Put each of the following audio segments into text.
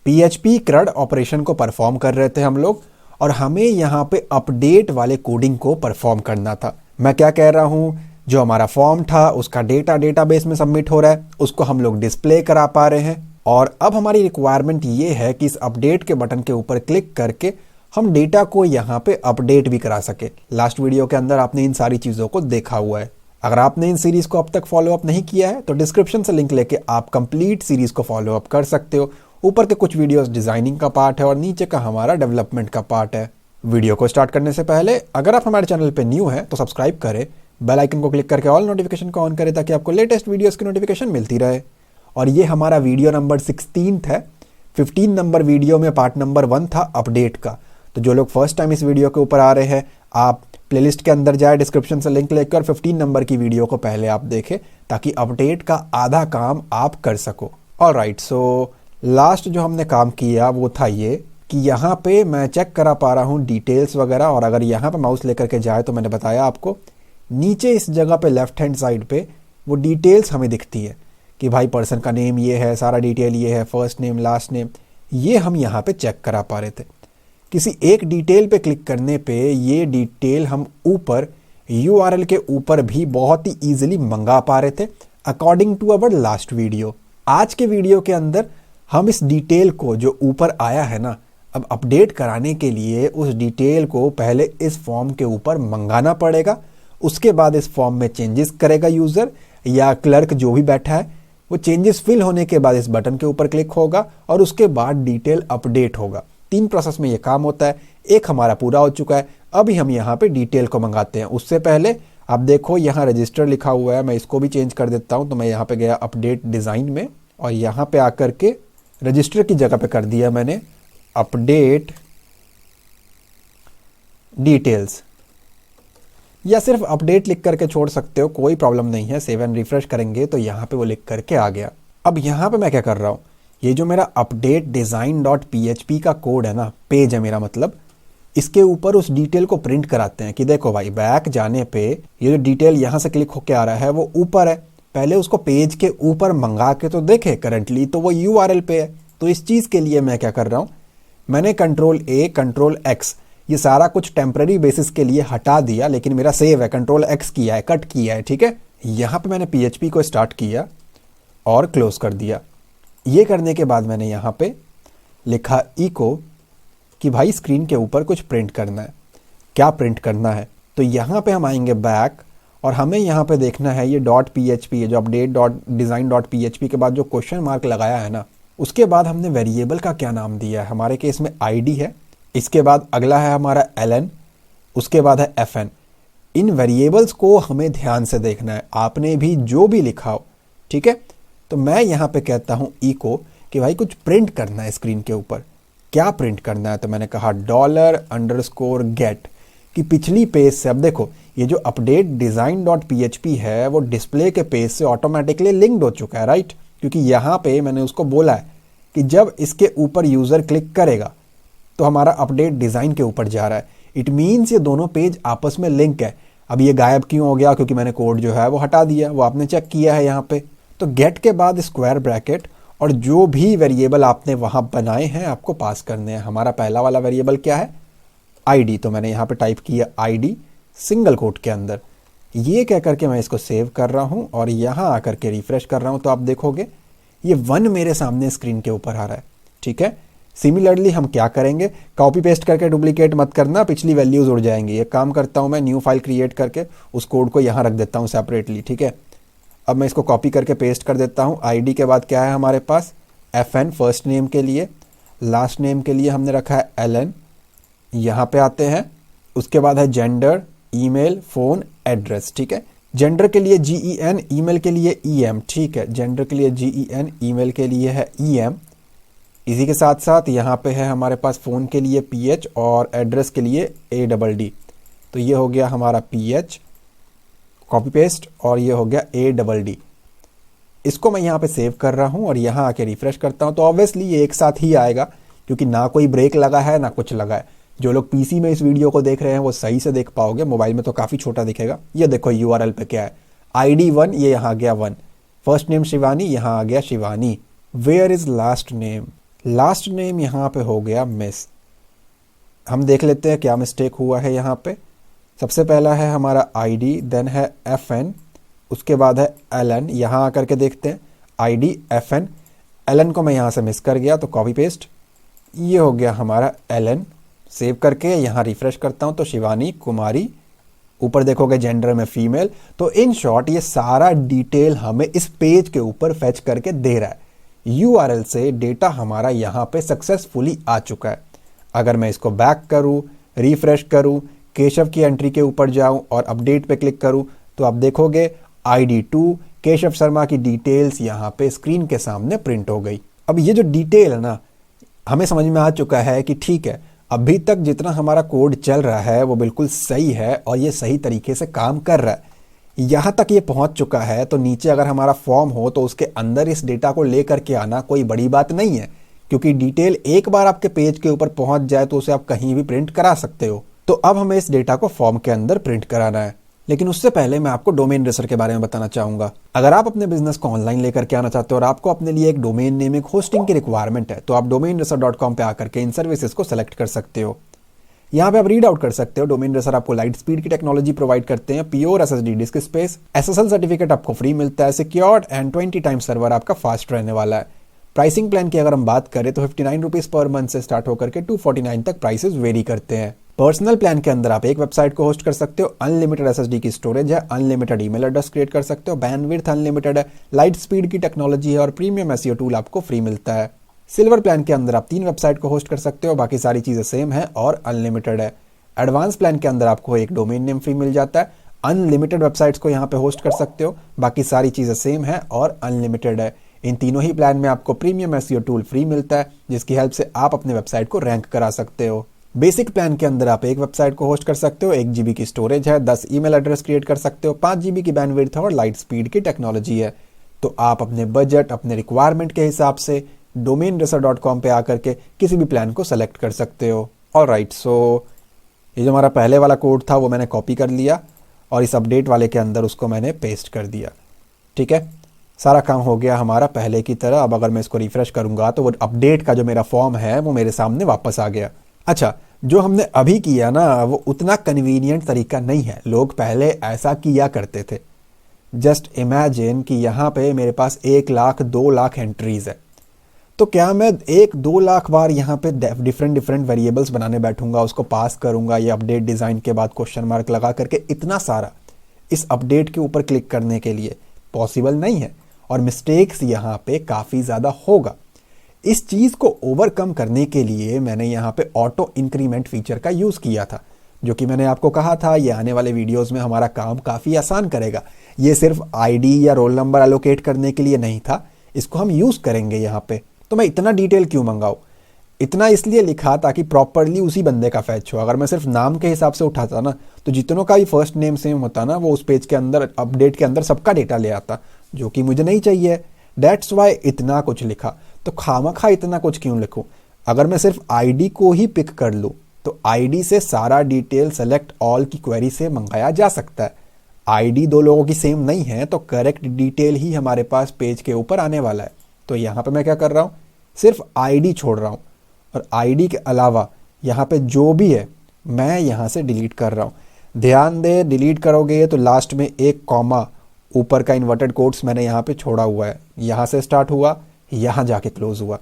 PHP CRUD operation को perform कर रहे थे हम लोग और हमें यहाँ पे अपडेट वाले कोडिंग को परफॉर्म करना था। मैं क्या कह रहा हूँ, जो हमारा फॉर्म था उसका डेटा डेटाबेस में सबमिट हो रहा है, उसको हम लोग डिस्प्ले करा पा रहे हैं। और अब हमारी रिक्वायरमेंट ये है कि इस अपडेट के बटन के ऊपर क्लिक करके हम डेटा को यहाँ पे अपडेट भी करा सके। लास्ट वीडियो के अंदर आपने इन सारी चीज़ों को देखा हुआ है। अगर आपने इन सीरीज को अब तक फॉलो अप नहीं किया है तो डिस्क्रिप्शन से लिंक लेके आप कंप्लीट सीरीज को फॉलो अप कर सकते हो। ऊपर के कुछ वीडियोस डिजाइनिंग का पार्ट है और नीचे का हमारा डेवलपमेंट का पार्ट है। वीडियो को स्टार्ट करने से पहले अगर आप हमारे चैनल पे न्यू है तो सब्सक्राइब करें, बेल आइकन को क्लिक करके ऑल नोटिफिकेशन को ऑन करें ताकि आपको लेटेस्ट वीडियोस की नोटिफिकेशन मिलती रहे। और ये हमारा वीडियो नंबर 16 है। 15 नंबर वीडियो में पार्ट नंबर 1 था अपडेट का। तो जो लोग फर्स्ट टाइम इस वीडियो के ऊपर आ रहे हैं, आप प्लेलिस्ट के अंदर जाए, डिस्क्रिप्शन से लिंक लेकर 15 नंबर की वीडियो को पहले आप देखें ताकि अपडेट का आधा काम आप कर सको। ऑलराइट, सो लास्ट जो हमने काम किया वो था ये कि यहाँ पे मैं चेक करा पा रहा हूँ डिटेल्स वगैरह। और अगर यहाँ पे माउस लेकर के जाए तो मैंने बताया आपको नीचे इस जगह पे लेफ्ट हैंड साइड पे वो डिटेल्स हमें दिखती है कि भाई पर्सन का नेम ये है, सारा डिटेल ये है, फर्स्ट नेम लास्ट नेम, ये हम यहाँ पे चेक करा पा रहे थे। किसी एक डिटेल पे क्लिक करने पे ये डिटेल हम ऊपर URL के ऊपर भी बहुत ही ईजिली मंगा पा रहे थे according to our last video. आज के वीडियो के अंदर हम इस डिटेल को जो ऊपर आया है ना, अब अपडेट कराने के लिए उस डिटेल को पहले इस फॉर्म के ऊपर मंगाना पड़ेगा। उसके बाद इस फॉर्म में चेंजेस करेगा यूज़र या क्लर्क जो भी बैठा है, वो चेंजेस फिल होने के बाद इस बटन के ऊपर क्लिक होगा और उसके बाद डिटेल अपडेट होगा। 3 प्रोसेस में ये काम होता है। एक हमारा पूरा हो चुका है, अभी हम यहाँ पे डिटेल को मंगाते हैं। उससे पहले आप देखो यहाँ रजिस्टर लिखा हुआ है, मैं इसको भी चेंज कर देता हूँ। तो मैं यहाँ पे गया अपडेट डिज़ाइन में और यहाँ पे आकर के रजिस्टर की जगह पे कर दिया मैंने अपडेट डिटेल्स, या सिर्फ अपडेट लिख करके छोड़ सकते हो, कोई प्रॉब्लम नहीं है। सेव एंड रिफ्रेश करेंगे तो यहाँ पे वो लिख करके आ गया। अब यहाँ पे मैं क्या कर रहा हूँ, ये जो मेरा अपडेट डिज़ाइन डॉट PHP का कोड है ना, पेज है मेरा मतलब, इसके ऊपर उस डिटेल को प्रिंट कराते हैं कि देखो भाई बैक जाने पे ये जो डिटेल यहाँ से क्लिक होके आ रहा है वो ऊपर है। पहले उसको पेज के ऊपर मंगा के तो देखे, करंटली तो वो URL पे है। तो इस चीज़ के लिए मैं क्या कर रहा हूँ, मैंने Ctrl+A Ctrl+X ये सारा कुछ टेम्पररी बेसिस के लिए हटा दिया, लेकिन मेरा सेव है, Ctrl+X किया है, कट किया है, ठीक है। यहाँ पे मैंने PHP को स्टार्ट किया और क्लोज कर दिया। ये करने के बाद मैंने यहाँ पे लिखा इको कि भाई स्क्रीन के ऊपर कुछ प्रिंट करना है। क्या प्रिंट करना है, तो यहाँ पे हम आएंगे बैक और हमें यहाँ पे देखना है ये .php, जो अपडेट .design.php के बाद जो क्वेश्चन मार्क लगाया है ना, उसके बाद हमने वेरिएबल का क्या नाम दिया है। हमारे केस में ID है, इसके बाद अगला है हमारा ln, उसके बाद है fn। इन वेरिएबल्स को हमें ध्यान से देखना है, आपने भी जो भी लिखा हो, ठीक है। तो मैं यहाँ पे कहता हूँ इको कि भाई कुछ प्रिंट करना है स्क्रीन के ऊपर। क्या प्रिंट करना है, तो मैंने कहा $_get कि पिछली पेज से, अब देखो ये जो अपडेट डिज़ाइन डॉट PHP है वो डिस्प्ले के पेज से ऑटोमेटिकली लिंक्ड हो चुका है, राइट। क्योंकि यहाँ पे मैंने उसको बोला है कि जब इसके ऊपर यूज़र क्लिक करेगा तो हमारा अपडेट डिज़ाइन के ऊपर जा रहा है। इट मीन्स ये दोनों पेज आपस में लिंक है। अब ये गायब क्यों हो गया, क्योंकि मैंने कोड जो है वो हटा दिया, वो आपने चेक किया है यहाँ पे। तो गेट के बाद स्क्वायर ब्रैकेट और जो भी वेरिएबल आपने वहाँ बनाए हैं आपको पास करने हैं। हमारा पहला वाला वेरिएबल क्या है, ID, तो मैंने यहाँ पे टाइप किया ID सिंगल कोट के अंदर। ये कह करके मैं इसको सेव कर रहा हूँ और यहाँ आकर के रिफ्रेश कर रहा हूँ तो आप देखोगे ये 1 मेरे सामने स्क्रीन के ऊपर आ रहा है, ठीक है। सिमिलरली हम क्या करेंगे, कॉपी पेस्ट करके डुप्लीकेट मत करना, पिछली वैल्यूज उड़ जाएंगी। एक काम करता हूँ मैं, न्यू फाइल क्रिएट करके उस कोड को यहाँ रख देता हूँ सेपरेटली, ठीक है। अब मैं इसको कॉपी करके पेस्ट कर देता हूँ। ID के बाद क्या है हमारे पास, FN फर्स्ट नेम के लिए, लास्ट नेम के लिए हमने रखा है LN। यहाँ पे आते हैं, उसके बाद है जेंडर, ईमेल, फ़ोन, एड्रेस, ठीक है। जेंडर के लिए GEN, ईमेल के लिए EM, ठीक है। जेंडर के लिए GEN, ईमेल के लिए है EM। इसी के साथ साथ यहाँ पे है हमारे पास फ़ोन के लिए PH और एड्रेस के लिए ADD। तो ये हो गया हमारा PH, कॉपी पेस्ट, और ये हो गया ADD। इसको मैं यहाँ पे सेव कर रहा हूँ और यहाँ आके रिफ्रेश करता हूँ तो ऑब्वियसली ये एक साथ ही आएगा, क्योंकि ना कोई ब्रेक लगा है ना कुछ लगा है। जो लोग PC में इस वीडियो को देख रहे हैं वो सही से देख पाओगे, मोबाइल में तो काफ़ी छोटा दिखेगा। ये देखो URL पे क्या है, ID 1, ये यहाँ गया 1, फर्स्ट नेम शिवानी, यहाँ आ गया Shivani. Where is last name, last name यहाँ पे हो गया मिस। हम देख लेते हैं क्या मिस्टेक हुआ है यहाँ पे। सबसे पहला है हमारा आईडी, देन है FN, उसके बाद है LN। यहाँ आकर के देखते हैं आईडी FN, LN को मैं यहाँ से मिस कर गया तो कॉपी पेस्ट, ये हो गया हमारा LN। सेव करके यहाँ रिफ्रेश करता हूँ तो शिवानी कुमारी, ऊपर देखोगे जेंडर में फीमेल। तो इन शॉर्ट ये सारा डिटेल हमें इस पेज के ऊपर फेच करके दे रहा है। URL से डेटा हमारा यहाँ पे सक्सेसफुली आ चुका है। अगर मैं इसको बैक करूँ, रिफ्रेश करूँ, केशव की एंट्री के ऊपर जाऊँ और अपडेट पे क्लिक करूँ तो आप देखोगे ID2 केशव शर्मा की डिटेल्स यहाँ पे स्क्रीन के सामने प्रिंट हो गई। अब ये जो डिटेल है ना, हमें समझ में आ चुका है कि ठीक है, अभी तक जितना हमारा कोड चल रहा है वो बिल्कुल सही है और ये सही तरीके से काम कर रहा है। यहाँ तक ये पहुँच चुका है तो नीचे अगर हमारा फॉर्म हो तो उसके अंदर इस डेटा को ले करके आना कोई बड़ी बात नहीं है, क्योंकि डिटेल एक बार आपके पेज के ऊपर पहुँच जाए तो उसे आप कहीं भी प्रिंट करा सकते हो। तो अब हमें इस डेटा को फॉर्म के अंदर प्रिंट कराना है। लेकिन उससे पहले मैं आपको डोमेन रेसर के बारे में बताना चाहूंगा। अगर आप अपने बिजनेस को ऑनलाइन लेकर के आना चाहते हो और आपको अपने लिए एक डोमेन नेम, एक होस्टिंग की रिक्वायरमेंट है, तो आप domainracer.com पे आकर के इन सर्विसेज को सेलेक्ट कर सकते हो। यहाँ पे आप रीड आउट कर सकते हो। डोमेन रेसर आपको लाइट स्पीड की टेक्नोलॉजी प्रोवाइड करते हैं, pure SSD disc space, SSL certificate आपको फ्री मिलता है, सिक्योर्ड एंड 20 टाइम सर्वर आपका फास्ट रहने वाला है। प्राइसिंग प्लान की अगर हम बात करें तो 59 रुपीज पर मंथ से स्टार्ट होकर के 249 तक प्राइसेस वेरी करते हैं। पर्सनल प्लान के अंदर आप एक वेबसाइट को होस्ट कर सकते हो, अनलिमिटेड SSD की स्टोरेज है, अनलिमिटेड ईमेल एड्रेस क्रिएट कर सकते हो, बैंडविड्थ अनलिमिटेड है, लाइट स्पीड की टेक्नोलॉजी है और प्रीमियम SEO टूल आपको फ्री मिलता है। सिल्वर प्लान के अंदर आप 3 वेबसाइट को होस्ट कर सकते हो, बाकी सारी चीजें सेम है और अनलिमिटेड है। एडवांस प्लान के अंदर आपको एक डोमेन नेम फ्री मिल जाता है, अनलिमिटेड वेबसाइट्स को यहाँ पे होस्ट कर सकते हो, बाकी सारी चीजें सेम है और अनलिमिटेड है। इन तीनों ही प्लान में आपको प्रीमियम SEO टूल फ्री मिलता है, जिसकी हेल्प से आप अपने वेबसाइट को रैंक करा सकते हो। बेसिक प्लान के अंदर आप एक वेबसाइट को होस्ट कर सकते हो, 1 GB की स्टोरेज है, 10 ईमेल एड्रेस क्रिएट कर सकते हो, 5 GB की बैंडविड्थ और लाइट स्पीड की टेक्नोलॉजी है। तो आप अपने बजट, अपने रिक्वायरमेंट के हिसाब से domainracer.com पे आकर के किसी भी प्लान को सेलेक्ट कर सकते हो। ऑलराइट, सो ये जो हमारा पहले वाला कोड था वो मैंने कॉपी कर लिया और इस अपडेट वाले के अंदर उसको मैंने पेस्ट कर दिया। ठीक है, सारा काम हो गया हमारा पहले की तरह। अब अगर मैं इसको रिफ्रेश करूंगा तो वो अपडेट का जो मेरा फॉर्म है वो मेरे सामने वापस आ गया। अच्छा, जो हमने अभी किया ना वो उतना कन्वीनियंट तरीका नहीं है, लोग पहले ऐसा किया करते थे। जस्ट इमेजिन कि यहाँ पे मेरे पास 1 लाख 2 लाख एंट्रीज है, तो क्या मैं 1-2 लाख बार यहाँ पे डिफरेंट वेरिएबल्स बनाने बैठूंगा, उसको पास करूंगा, ये अपडेट डिज़ाइन के बाद क्वेश्चन मार्क लगा करके इतना सारा इस अपडेट के ऊपर क्लिक करने के लिए पॉसिबल नहीं है और मिस्टेक्स यहाँ पे काफ़ी ज़्यादा होगा। इस चीज़ को ओवरकम करने के लिए मैंने यहाँ पे ऑटो इंक्रीमेंट फीचर का यूज़ किया था, जो कि मैंने आपको कहा था ये आने वाले वीडियोस में हमारा काम काफ़ी आसान करेगा। ये सिर्फ ID या रोल नंबर एलोकेट करने के लिए नहीं था, इसको हम यूज़ करेंगे यहाँ पे। तो मैं इतना डिटेल क्यों मंगाऊँ? इतना इसलिए लिखा ताकि प्रॉपरली उसी बंदे का फैच हो। अगर मैं सिर्फ नाम के हिसाब से उठाता ना तो जितनों का भी फर्स्ट नेम सेम होता ना, वो उस पेज के अंदर अपडेट के अंदर सबका डेटा ले आता, जो कि मुझे नहीं चाहिए। दैट्स वाई इतना कुछ लिखा। तो खामखा इतना कुछ क्यों लिखूं? अगर मैं सिर्फ ID को ही पिक कर लूँ तो ID से सारा डिटेल सेलेक्ट ऑल की क्वेरी से मंगाया जा सकता है। ID 2 लोगों की सेम नहीं है तो करेक्ट डिटेल ही हमारे पास पेज के ऊपर आने वाला है। तो यहाँ पे मैं क्या कर रहा हूँ, सिर्फ ID छोड़ रहा हूँ और ID के अलावा यहाँ पे जो भी है मैं यहाँ से डिलीट कर रहा हूँ। ध्यान दे, डिलीट करोगे तो लास्ट में एक कॉमा, ऊपर का इन्वर्टेड कोट्स मैंने यहाँ पे छोड़ा हुआ है, यहाँ से स्टार्ट हुआ, यहाँ जाके क्लोज हुआ।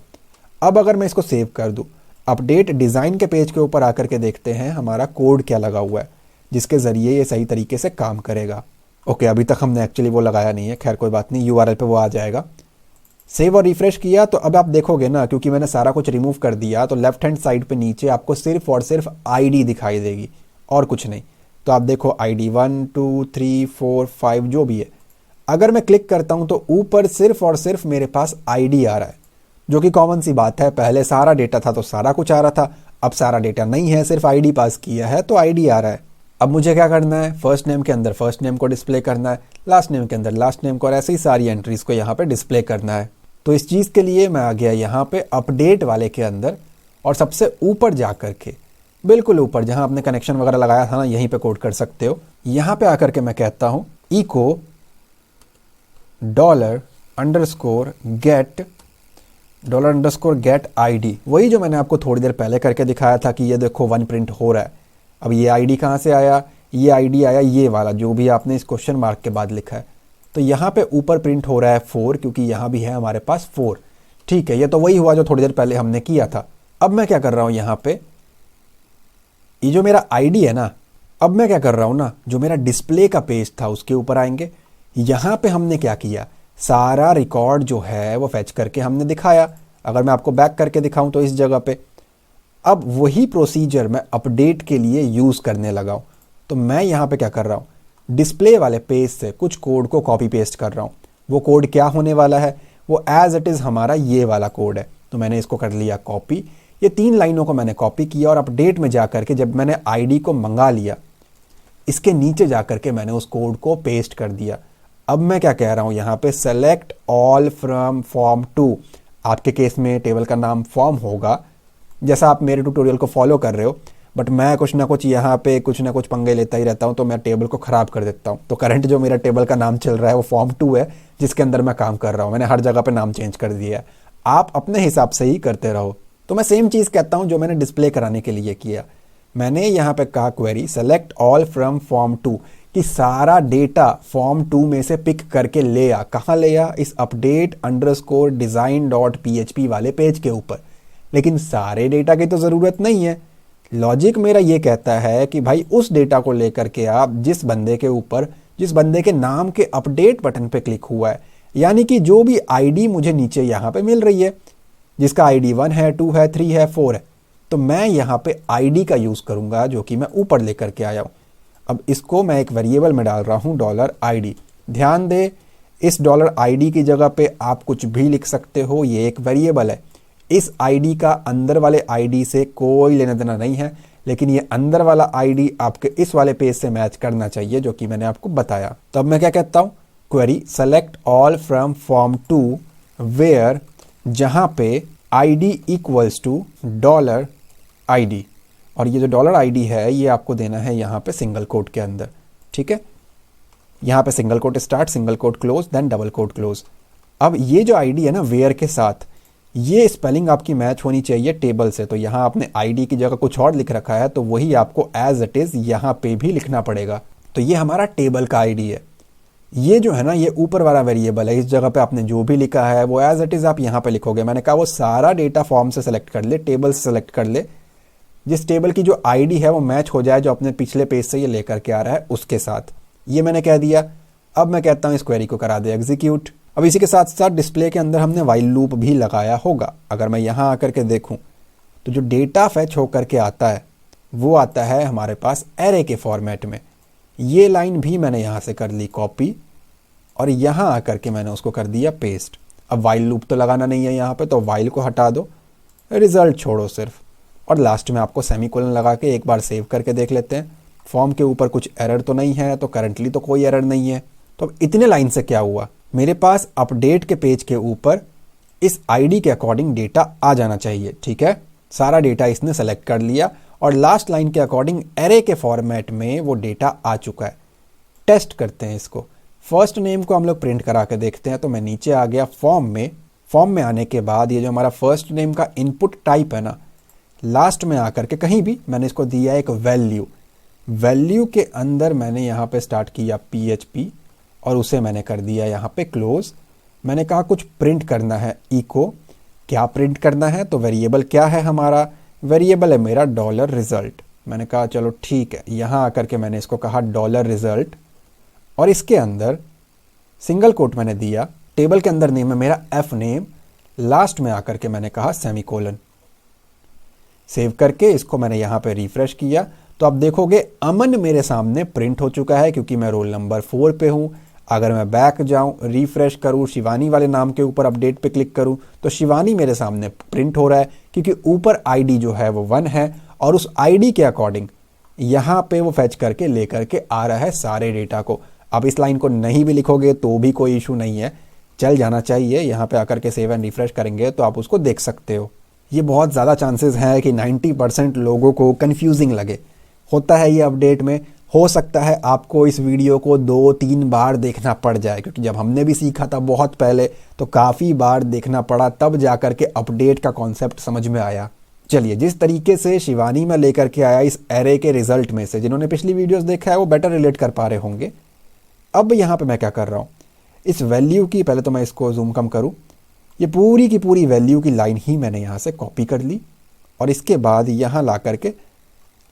अब अगर मैं इसको सेव कर दूँ, अपडेट डिज़ाइन के पेज के ऊपर आकर के देखते हैं हमारा कोड क्या लगा हुआ है जिसके ज़रिए ये सही तरीके से काम करेगा। ओके, अभी तक हमने एक्चुअली वो लगाया नहीं है, खैर कोई बात नहीं, URL पे वो आ जाएगा। सेव और रिफ्रेश किया तो अब आप देखोगे ना, क्योंकि मैंने सारा कुछ रिमूव कर दिया तो लेफ्ट हैंड साइड पे नीचे आपको सिर्फ और सिर्फ ID दिखाई देगी और कुछ नहीं। तो आप देखो ID 1 2 3 4 5 जो भी है, अगर मैं क्लिक करता हूं तो ऊपर सिर्फ और सिर्फ मेरे पास ID आ रहा है, जो कि कॉमन सी बात है। पहले सारा डेटा था तो सारा कुछ आ रहा था, अब सारा डेटा नहीं है, सिर्फ ID पास किया है तो ID आ रहा है। अब मुझे क्या करना है, फर्स्ट नेम के अंदर फर्स्ट नेम को डिस्प्ले करना है, लास्ट नेम के अंदर लास्ट नेम को, और ऐसे ही सारी एंट्रीज को यहाँ पे डिस्प्ले करना है। तो इस चीज़ के लिए मैं आ गया यहाँ पे अपडेट वाले के अंदर और सबसे ऊपर जा कर के, बिल्कुल ऊपर जहाँ आपने कनेक्शन वगैरह लगाया था ना, यहीं पे कोड कर सकते हो। यहाँ पे आकर के मैं कहता हूँ echo $_get $_get ID, वही जो मैंने आपको थोड़ी देर पहले करके दिखाया था कि ये देखो 1 प्रिंट हो रहा है। अब ये आईडी कहाँ से आया, ये आईडी आया ये वाला जो भी आपने इस क्वेश्चन मार्क के बाद लिखा है। तो यहाँ पे ऊपर प्रिंट हो रहा है 4, क्योंकि यहाँ भी है हमारे पास 4। ठीक है, ये तो वही हुआ जो थोड़ी देर पहले हमने किया था। अब मैं क्या कर रहा हूँ यहाँ पे, ये जो मेरा आईडी है ना, अब मैं क्या कर रहा हूँ ना, जो मेरा डिस्प्ले का पेज था उसके ऊपर आएंगे। यहाँ पे हमने क्या किया, सारा रिकॉर्ड जो है वो फैच करके हमने दिखाया। अगर मैं आपको बैक करके दिखाऊं तो इस जगह पे, अब वही प्रोसीजर मैं अपडेट के लिए यूज़ करने लगा हूं। तो मैं यहाँ पे क्या कर रहा हूँ, डिस्प्ले वाले पेज से कुछ कोड को कॉपी पेस्ट कर रहा हूँ। वो कोड क्या होने वाला है, वो एज इट इज़ हमारा ये वाला कोड है। तो मैंने इसको कर लिया कॉपी, ये 3 लाइनों को मैंने कॉपी किया और अपडेट में जा करके जब मैंने आईडी को मंगा लिया, इसके नीचे जा करके मैंने उस कोड को पेस्ट कर दिया। अब मैं क्या कह रहा हूँ यहाँ पे, सेलेक्ट ऑल फ्रॉम फॉर्म 2। आपके केस में टेबल का नाम फॉर्म होगा, जैसा आप मेरे ट्यूटोरियल को फॉलो कर रहे हो, बट मैं कुछ ना कुछ यहाँ पे कुछ ना कुछ पंगे लेता ही रहता हूँ, तो मैं टेबल को ख़राब कर देता हूँ। तो करंट जो मेरा टेबल का नाम चल रहा है वो फॉर्म 2 है, जिसके अंदर मैं काम कर रहा हूँ। मैंने हर जगह पे नाम चेंज कर दिया है, आप अपने हिसाब से ही करते रहो। तो मैं सेम चीज़ कहता हूँ जो मैंने डिस्प्ले कराने के लिए किया। मैंने यहाँ पे कहा query select all from form 2, कि सारा डेटा फॉर्म 2 में से पिक करके ले आ। कहाँ ले आ, इस update_design.php वाले पेज के ऊपर। लेकिन सारे डेटा की तो ज़रूरत नहीं है। लॉजिक मेरा ये कहता है कि भाई उस डेटा को लेकर के आप जिस बंदे के ऊपर, जिस बंदे के नाम के अपडेट बटन पे क्लिक हुआ है, यानी कि जो भी आईडी मुझे नीचे यहाँ पे मिल रही है, जिसका आईडी 1 है, 2 है, 3 है, 4 है, तो मैं यहाँ पे आईडी का यूज़ करूँगा जो कि मैं ऊपर लेकर के आया हूँ। अब इसको मैं एक वेरिएबल में डाल रहा हूँ $ID। ध्यान दे, इस $ID की जगह पे आप कुछ भी लिख सकते हो, ये एक वेरिएबल है। इस आईडी का अंदर वाले आईडी से कोई लेना देना नहीं है, लेकिन ये अंदर वाला आईडी आपके इस वाले पेज से मैच करना चाहिए जो कि मैंने आपको बताया। तो अब मैं क्या कहता हूँ, query select all from form 2 where, जहाँ पे ID इक्वल्स टू $ID, और ये जो $ID है ये आपको देना है यहाँ पे सिंगल कोट के अंदर। ठीक है, यहाँ पे single quote start, single quote close, then double quote close. अब ये जो आईडी है ना वेयर के साथ, ये स्पेलिंग आपकी मैच होनी चाहिए टेबल से। तो यहाँ आपने आईडी की जगह कुछ और लिख रखा है, तो वही आपको एज इट इज़ यहाँ पे भी लिखना पड़ेगा। तो ये हमारा टेबल का आईडी है। ये जो है ना, ये ऊपर वाला वेरिएबल है, इस जगह पे आपने जो भी लिखा है वो एज इट इज़ आप यहाँ पे लिखोगे। मैंने कहा वो सारा डेटा फॉर्म से सेलेक्ट कर ले, टेबल से सेलेक्ट कर ले, जिस टेबल की जो आईडी है वो मैच हो जाए जो अपने पिछले पेज से ये लेकर के आ रहा है उसके साथ। ये मैंने कह दिया। अब मैं कहता हूँ इस क्वेरी को करा दे एग्जीक्यूट। अब इसी के साथ साथ डिस्प्ले के अंदर हमने वाइल लूप भी लगाया होगा। अगर मैं यहाँ आकर के देखूँ तो जो डेटा फैच होकर के आता है वो आता है हमारे पास एरे के फॉर्मेट में। ये लाइन भी मैंने यहाँ से कर ली कॉपी और यहाँ आकर के मैंने उसको कर दिया पेस्ट। अब वाइल लूप तो लगाना नहीं है यहाँ पे, तो वाइल को हटा दो, रिजल्ट छोड़ो सिर्फ, और लास्ट में आपको सेमीकोलन लगा के एक बार सेव करके देख लेते हैं फॉर्म के ऊपर कुछ एरर तो नहीं है। तो करंटली तो कोई एरर नहीं है। तो अब इतने लाइन से क्या हुआ, मेरे पास अपडेट के पेज के ऊपर इस आईडी के अकॉर्डिंग डेटा आ जाना चाहिए। ठीक है, सारा डेटा इसने सेलेक्ट कर लिया और लास्ट लाइन के अकॉर्डिंग एरे के फॉर्मेट में वो डेटा आ चुका है। टेस्ट करते हैं इसको। फर्स्ट नेम को हम लोग प्रिंट करा के देखते हैं। तो मैं नीचे आ गया फॉर्म में आने के बाद ये जो हमारा फर्स्ट नेम का इनपुट टाइप है ना, लास्ट में आकर के कहीं भी मैंने इसको दिया एक वैल्यू के अंदर मैंने यहाँ पे स्टार्ट किया PHP और उसे मैंने कर दिया यहाँ पे क्लोज। मैंने कहा कुछ प्रिंट करना है, इको क्या प्रिंट करना है, तो वेरिएबल क्या है हमारा, वेरिएबल है मेरा $result। मैंने कहा चलो ठीक है, यहाँ आकर के मैंने इसको कहा $result और इसके अंदर सिंगल कोट मैंने दिया। टेबल के अंदर नेम है मेरा f नेम, लास्ट में आकर के मैंने कहा सेमीकोलन। सेव करके इसको मैंने यहाँ पे रिफ्रेश किया तो अब देखोगे अमन मेरे सामने प्रिंट हो चुका है क्योंकि मैं रोल नंबर 4 पे हूँ। अगर मैं बैक जाऊँ, रिफ्रेश करूँ, शिवानी वाले नाम के ऊपर अपडेट पे क्लिक करूँ तो शिवानी मेरे सामने प्रिंट हो रहा है क्योंकि ऊपर आईडी जो है वो 1 है और उस आईडी के अकॉर्डिंग यहाँ पे वो फैच करके लेकर के आ रहा है सारे डेटा को। अब इस लाइन को नहीं भी लिखोगे तो भी कोई इशू नहीं है, चल जाना चाहिए। यहाँ पे आकर के सेव एंड रिफ्रेश करेंगे तो आप उसको देख सकते हो। ये बहुत ज़्यादा चांसेस हैं कि 90% लोगों को कंफ्यूजिंग लगे, होता है ये अपडेट में। हो सकता है आपको इस वीडियो को 2-3 बार देखना पड़ जाए, क्योंकि जब हमने भी सीखा था बहुत पहले तो काफ़ी बार देखना पड़ा, तब जाकर के अपडेट का कॉन्सेप्ट समझ में आया। चलिए, जिस तरीके से शिवानी में लेकर के आया इस एरे के रिजल्ट में से, जिन्होंने पिछली वीडियोस देखा है वो बेटर रिलेट कर पा रहे होंगे। अब यहाँ पे मैं क्या कर रहा हूँ, इस वैल्यू की, पहले तो मैं इसको जूम कम करूँ, ये पूरी की पूरी वैल्यू की लाइन ही मैंने यहाँ से कॉपी कर ली और इसके बाद यहाँ ला करके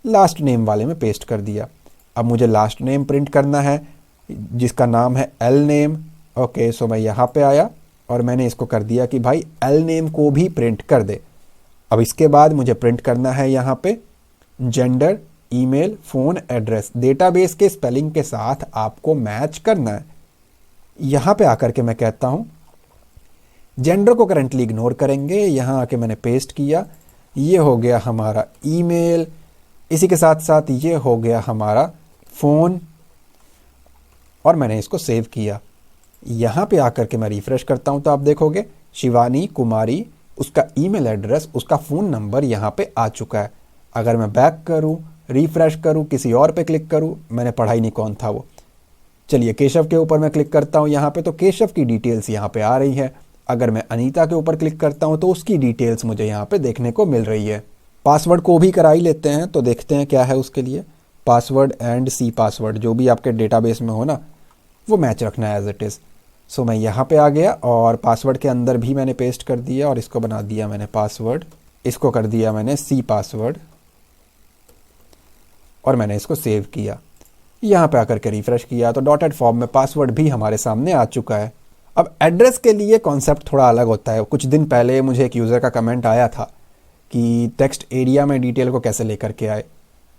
लास्ट नेम वाले में पेस्ट कर दिया। अब मुझे लास्ट नेम प्रिंट करना है जिसका नाम है एल नेम। ओके, सो मैं यहाँ पे आया और मैंने इसको कर दिया कि भाई एल नेम को भी प्रिंट कर दे। अब इसके बाद मुझे प्रिंट करना है यहाँ पे gender, email, phone, address, database के स्पेलिंग के साथ आपको मैच करना है। यहाँ पे आकर के मैं कहता हूँ जेंडर को करंटली इग्नोर करेंगे, यहाँ आके मैंने पेस्ट किया, ये हो गया हमारा ईमेल, इसी के साथ साथ ये हो गया हमारा फ़ोन और मैंने इसको सेव किया। यहाँ पे आकर के मैं रिफ़्रेश करता हूँ तो आप देखोगे शिवानी कुमारी, उसका ईमेल एड्रेस, उसका फ़ोन नंबर यहाँ पे आ चुका है। अगर मैं बैक करूँ, रिफ़्रेश करूँ, किसी और पे क्लिक करूँ, मैंने पढ़ा ही नहीं कौन था वो। चलिए, केशव के ऊपर मैं क्लिक करता हूँ यहाँ पे, तो केशव की डिटेल्स यहाँ पे आ रही है। अगर मैं अनीता के ऊपर क्लिक करता हूँ तो उसकी डिटेल्स मुझे यहाँ पे देखने को मिल रही है। पासवर्ड को भी करा ही लेते हैं, तो देखते हैं क्या है उसके लिए। पासवर्ड एंड सी पासवर्ड जो भी आपके डेटाबेस में हो ना, वो मैच रखना है एज इट इज़। सो मैं यहाँ पे आ गया और पासवर्ड के अंदर भी मैंने पेस्ट कर दिया और इसको बना दिया मैंने पासवर्ड, इसको कर दिया मैंने सी पासवर्ड और मैंने इसको सेव किया। यहाँ पे आकर के रिफ़्रेश किया तो डॉटेड फॉर्म में पासवर्ड भी हमारे सामने आ चुका है। अब एड्रेस के लिए कॉन्सेप्ट थोड़ा अलग होता है। कुछ दिन पहले मुझे एक यूज़र का कमेंट आया था कि टेक्स्ट एरिया में डिटेल को कैसे लेकर के आए,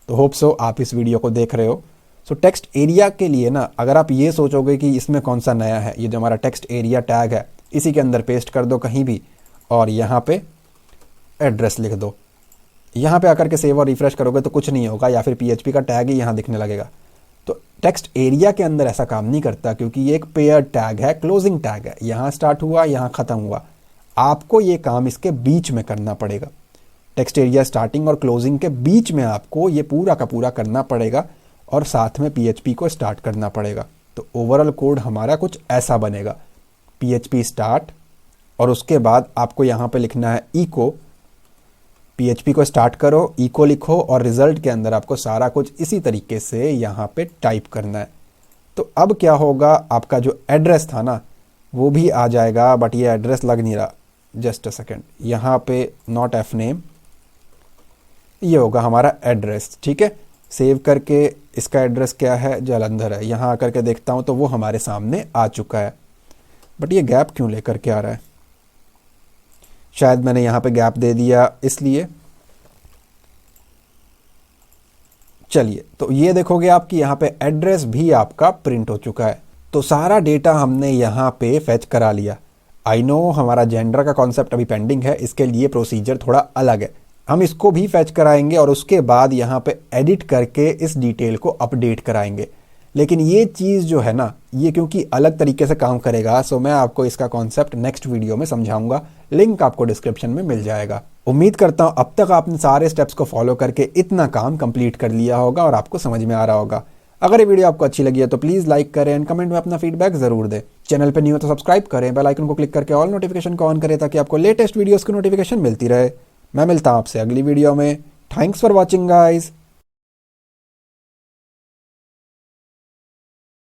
तो होप सो आप इस वीडियो को देख रहे हो। सो टेक्स्ट एरिया के लिए ना, अगर आप ये सोचोगे कि इसमें कौन सा नया है, ये जो हमारा टेक्स्ट एरिया टैग है इसी के अंदर पेस्ट कर दो कहीं भी और यहाँ पे एड्रेस लिख दो। यहाँ पे आकर के सेव और रिफ्रेश करोगे तो कुछ नहीं होगा, या फिर PHP का टैग ही यहाँ दिखने लगेगा। तो टेक्स्ट एरिया के अंदर ऐसा काम नहीं करता, क्योंकि ये एक पेयर टैग है, क्लोजिंग टैग है, यहाँ स्टार्ट हुआ यहाँ ख़त्म हुआ। आपको ये काम इसके बीच में करना पड़ेगा। टेक्स्ट एरिया स्टार्टिंग और क्लोजिंग के बीच में आपको ये पूरा का पूरा करना पड़ेगा और साथ में PHP को स्टार्ट करना पड़ेगा। तो ओवरऑल कोड हमारा कुछ ऐसा बनेगा, PHP स्टार्ट और उसके बाद आपको यहाँ पे लिखना है इको, PHP को स्टार्ट करो, इको लिखो और रिजल्ट के अंदर आपको सारा कुछ इसी तरीके से यहाँ पे टाइप करना है। तो अब क्या होगा, आपका जो एड्रेस था ना वो भी आ जाएगा, बट ये एड्रेस लग नहीं रहा, जस्ट अ सेकेंड। यहाँ पे नॉट एफ नेम, ये होगा हमारा एड्रेस, ठीक है। सेव करके इसका एड्रेस क्या है, जालंधर है। यहाँ आकर के देखता हूँ तो वो हमारे सामने आ चुका है, बट ये गैप क्यों लेकर के आ रहा है, शायद मैंने यहाँ पे गैप दे दिया इसलिए। चलिए, तो ये देखोगे आप कि यहाँ पे एड्रेस भी आपका प्रिंट हो चुका है। तो सारा डेटा हमने यहाँ पे फेच करा लिया। आई नो हमारा जेंडर का कॉन्सेप्ट अभी पेंडिंग है, इसके लिए प्रोसीजर थोड़ा अलग है। हम इसको भी फेच कराएंगे और उसके बाद यहाँ पे एडिट करके इस डिटेल को अपडेट कराएंगे। लेकिन ये चीज़ जो है ना, ये क्योंकि अलग तरीके से काम करेगा, सो मैं आपको इसका कॉन्सेप्ट नेक्स्ट वीडियो में समझाऊंगा। लिंक आपको डिस्क्रिप्शन में मिल जाएगा। उम्मीद करता हूँ अब तक आपने सारे स्टेप्स को फॉलो करके इतना काम कंप्लीट कर लिया होगा और आपको समझ में आ रहा होगा। अगर ये वीडियो आपको अच्छी लगी है तो प्लीज़ लाइक करें एंड कमेंट में अपना फीडबैक ज़रूर दें। चैनल पर न्यू हो तो सब्सक्राइब करें, बेल आइकन को क्लिक करके ऑल नोटिफिकेशन को ऑन करें ताकि आपको लेटेस्ट वीडियोज़ की नोटिफिकेशन मिलती रहे। मैं मिलता हूँ आपसे अगली वीडियो में। Thanks for watching guys.